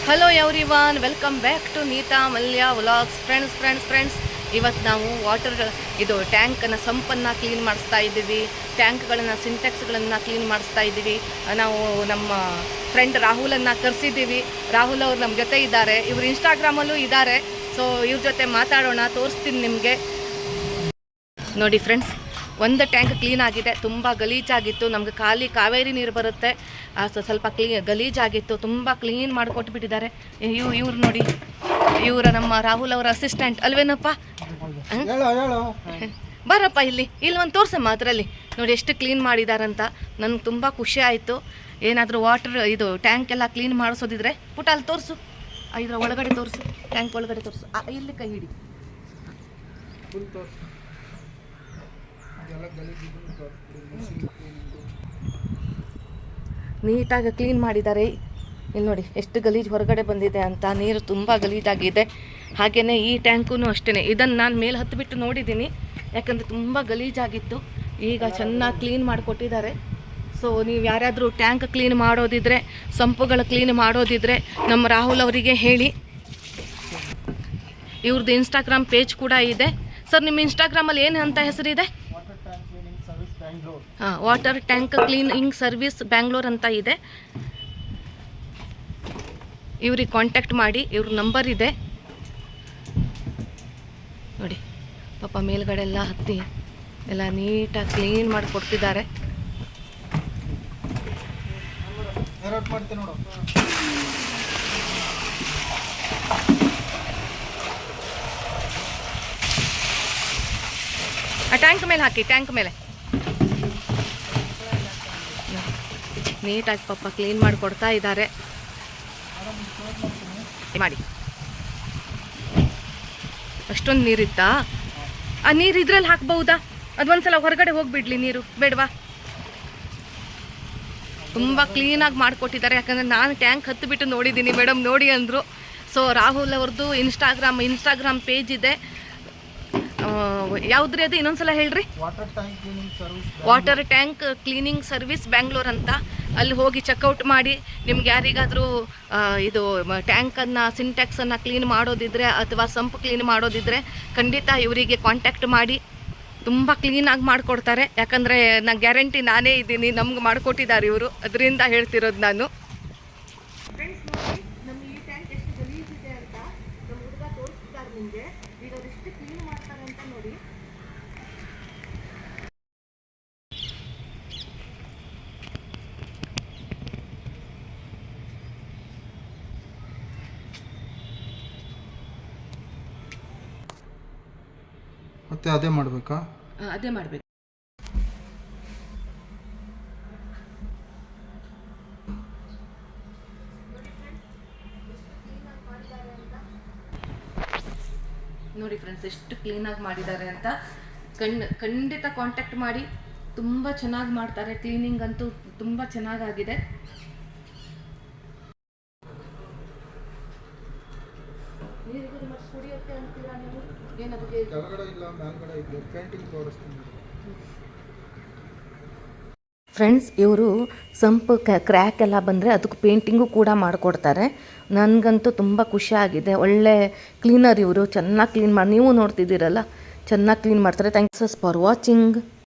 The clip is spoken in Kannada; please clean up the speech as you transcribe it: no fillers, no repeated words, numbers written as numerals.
Hello everyone, welcome back to Neeta Malya vlogs. Friends ಇವತ್ತು ನಾವು ಇದು ಟ್ಯಾಂಕನ್ನು ಸಂಪನ್ನು ಕ್ಲೀನ್ ಮಾಡಿಸ್ತಾ ಇದ್ದೀವಿ. ಟ್ಯಾಂಕ್ಗಳನ್ನು ಸಿಂಟೆಕ್ಸ್ಗಳನ್ನು ಕ್ಲೀನ್ ಮಾಡಿಸ್ತಾ ಇದ್ದೀವಿ. ನಾವು ನಮ್ಮ ಫ್ರೆಂಡ್ ರಾಹುಲನ್ನು ಕರೆಸಿದ್ದೀವಿ. ರಾಹುಲ್ ಅವರು ನಮ್ಮ ಜೊತೆ ಇದ್ದಾರೆ. ಇವರು ಇನ್ಸ್ಟಾಗ್ರಾಮಲ್ಲೂ ಇದ್ದಾರೆ. ಸೊ ಇವ್ರ ಜೊತೆ ಮಾತಾಡೋಣ, ತೋರಿಸ್ತೀನಿ ನಿಮಗೆ. ನೋಡಿ ಫ್ರೆಂಡ್ಸ್, ಒಂದು ಟ್ಯಾಂಕ್ ಕ್ಲೀನ್ ಆಗಿದೆ. ತುಂಬ ಗಲೀಜಾಗಿತ್ತು. ನಮ್ಗೆ ಖಾಲಿ ಕಾವೇರಿ ನೀರು ಬರುತ್ತೆ, ಸ್ವಲ್ಪ ಗಲೀಜಾಗಿತ್ತು. ತುಂಬ ಕ್ಲೀನ್ ಮಾಡಿಕೊಟ್ಬಿಟ್ಟಿದ್ದಾರೆ. ಇವ್ರು ನೋಡಿ, ಇವರ ನಮ್ಮ ರಾಹುಲ್ ಅವರ ಅಸಿಸ್ಟೆಂಟ್ ಅಲ್ವೇನಪ್ಪ? ಬರಪ್ಪ ಇಲ್ಲಿ ಒಂದು ತೋರ್ಸಮ್ಮ. ಅದರಲ್ಲಿ ನೋಡಿ ಎಷ್ಟು ಕ್ಲೀನ್ ಮಾಡಿದಾರಂತ. ನನಗೆ ತುಂಬ ಖುಷಿ ಆಯಿತು. ಏನಾದರೂ ಇದು ಟ್ಯಾಂಕ್ ಎಲ್ಲ ಕ್ಲೀನ್ ಮಾಡಿಸೋದಿದ್ರೆ ಪುಟ ಅಲ್ಲಿ ತೋರಿಸು, ಇದರ ಒಳಗಡೆ ತೋರಿಸು, ಟ್ಯಾಂಕ್ ಒಳಗಡೆ ತೋರಿಸು. ಇಲ್ಲಿ ಕೈ ಹಿಡಿ. ನೀಟಾಗಿ ಕ್ಲೀನ್ ಮಾಡಿದ್ದಾರೆ. ಇಲ್ಲಿ ನೋಡಿ ಎಷ್ಟು ಗಲೀಜು ಹೊರಗಡೆ ಬಂದಿದೆ ಅಂತ. ನೀರು ತುಂಬ ಗಲೀಜಾಗಿದೆ. ಹಾಗೆಯೇ ಈ ಟ್ಯಾಂಕೂ ಅಷ್ಟೇ. ಇದನ್ನು ನಾನು ಮೇಲೆ ಹತ್ತಿಬಿಟ್ಟು ನೋಡಿದ್ದೀನಿ, ಯಾಕಂದರೆ ತುಂಬ ಗಲೀಜಾಗಿತ್ತು. ಈಗ ಚೆನ್ನಾಗಿ ಕ್ಲೀನ್ ಮಾಡಿಕೊಟ್ಟಿದ್ದಾರೆ. ಸೊ ನೀವು ಯಾರಾದರೂ ಟ್ಯಾಂಕ್ ಕ್ಲೀನ್ ಮಾಡೋದಿದ್ರೆ, ಸಂಪುಗಳ ಕ್ಲೀನ್ ಮಾಡೋದಿದ್ರೆ ನಮ್ಮ ರಾಹುಲ್ ಅವರಿಗೆ ಹೇಳಿ. ಇವ್ರದ್ದು ಇನ್ಸ್ಟಾಗ್ರಾಮ್ ಪೇಜ್ ಕೂಡ ಇದೆ. ಸರ್, ನಿಮ್ಮ ಇನ್ಸ್ಟಾಗ್ರಾಮಲ್ಲಿ ಏನು ಅಂತ ಹೆಸರಿದೆ? Water tank cleaning service Bangalore ಅಂತ ಇದೆ. ಇವ್ರಿಗೆ ಕಾಂಟ್ಯಾಕ್ಟ್ ಮಾಡಿ, ಇವ್ರ ನಂಬರ್ ಇದೆ ನೋಡಿ. ಪಾಪ ಮೇಲ್ಗಡೆ ಎಲ್ಲ ಹತ್ತಿ ಎಲ್ಲ ನೀಟಾಗಿ ಕ್ಲೀನ್ ಮಾಡಿ ಕೊಡ್ತಿದ್ದಾರೆ. ಆ ಟ್ಯಾಂಕ್ ಮೇಲೆ ಹಾಕಿ, ಟ್ಯಾಂಕ್ ಮೇಲೆ ನೀಟಾಗಿ ಪಾಪ ಕ್ಲೀನ್ ಮಾಡಿ ಕೊಡ್ತಾ ಇದ್ದಾರೆ. ಮಾಡಿ ಅಷ್ಟೊಂದು ನೀರಿತ್ತಾ? ಆ ನೀರು ಇದ್ರಲ್ಲಿ ಹಾಕ್ಬಹುದಾ? ಅದೊಂದ್ಸಲ ಹೊರಗಡೆ ಹೋಗ್ಬಿಡ್ಲಿ ನೀರು, ಬೇಡವಾ? ತುಂಬ ಕ್ಲೀನಾಗಿ ಮಾಡಿಕೊಟ್ಟಿದ್ದಾರೆ. ಯಾಕಂದರೆ ನಾನು ಟ್ಯಾಂಕ್ ಹತ್ತಿಬಿಟ್ಟು ನೋಡಿದ್ದೀನಿ. ಮೇಡಮ್ ನೋಡಿ ಅಂದರು. ಸೊ ರಾಹುಲ್ ಅವ್ರದ್ದು ಇನ್ಸ್ಟಾಗ್ರಾಮ್ ಪೇಜ್ ಇದೆ. ಯಾವುದ್ರಿ ಅದು? ಇನ್ನೊಂದ್ಸಲ ಹೇಳ್ರಿ. Water tank cleaning service Bangalore ಅಂತ. ಅಲ್ಲಿ ಹೋಗಿ ಚೆಕ್ಔಟ್ ಮಾಡಿ. ನಿಮ್ಗೆ ಯಾರಿಗಾದರೂ ಇದು ಟ್ಯಾಂಕನ್ನು ಸಿಂಟ್ಯಾಕ್ಸನ್ನು ಕ್ಲೀನ್ ಮಾಡೋದಿದ್ರೆ ಅಥವಾ ಸಂಪ್ ಕ್ಲೀನ್ ಮಾಡೋದಿದ್ರೆ ಖಂಡಿತ ಇವರಿಗೆ ಕಾಂಟ್ಯಾಕ್ಟ್ ಮಾಡಿ. ತುಂಬ ಕ್ಲೀನಾಗಿ ಮಾಡಿಕೊಡ್ತಾರೆ. ಯಾಕಂದರೆ ನಾನು ಗ್ಯಾರಂಟಿ ನಾನೇ ಇದ್ದೀನಿ, ನಮ್ಗೆ ಮಾಡಿಕೊಟ್ಟಿದ್ದಾರೆ ಇವರು, ಅದರಿಂದ ಹೇಳ್ತಿರೋದು ನಾನು. ಫ್ರೆಂಡ್ಸ್ ನೋಡಿ, ನಮ್ಮ ಈ ಟ್ಯಾಂಕ್ ಎಷ್ಟು ಗಲೀಜಿದೆ ಅಂತ ನಮ್ಮ ಹುಡುಗ ತೋರಿಸ್ತಾರೆ ನಿಮಗೆ. ಈಗ ಅದೆಷ್ಟು ಕ್ಲೀನ್ ಮಾಡ್ತಾರೆ ಅಂತ ನೋಡಿ. ಮತ್ತೆ ಅದೇ ಮಾಡಬೇಕಾ? ಅದೇ ಮಾಡಬೇಕು. ನೋಡಿ ಫ್ರೆಂಡ್ಸ್, ಎಷ್ಟು ಕ್ಲೀನಾಗಿ ಮಾಡಿದ್ದಾರೆ ಅಂತ. ಖಂಡಿತ ಕಾಂಟ್ಯಾಕ್ಟ್ ಮಾಡಿ. ತುಂಬ ಚೆನ್ನಾಗಿ ಮಾಡ್ತಾರೆ. ಕ್ಲೀನಿಂಗ್ ಅಂತೂ ತುಂಬ ಚೆನ್ನಾಗಾಗಿದೆ. ಕುಡಿಯೋಕ್ಕೆ ಅಂತೀರಾ ನೀವು? ಏನದಕ್ಕೆ ಫ್ರೆಂಡ್ಸ್, ಇವರು ಸಂಪ್ ಕ್ರ್ಯಾಕ್ ಎಲ್ಲ ಬಂದರೆ ಅದಕ್ಕೆ ಪೇಂಟಿಂಗು ಕೂಡ ಮಾಡಿಕೊಡ್ತಾರೆ. ನನಗಂತೂ ತುಂಬ ಖುಷಿಯಾಗಿದೆ. ಒಳ್ಳೆ ಕ್ಲೀನರ್ ಇವರು, ಚೆನ್ನಾಗಿ ಕ್ಲೀನ್ ಮಾಡಿ. ನೀವು ನೋಡ್ತಿದ್ದೀರಲ್ಲ, ಚೆನ್ನಾಗಿ ಕ್ಲೀನ್ ಮಾಡ್ತಾರೆ. Thanks for watching.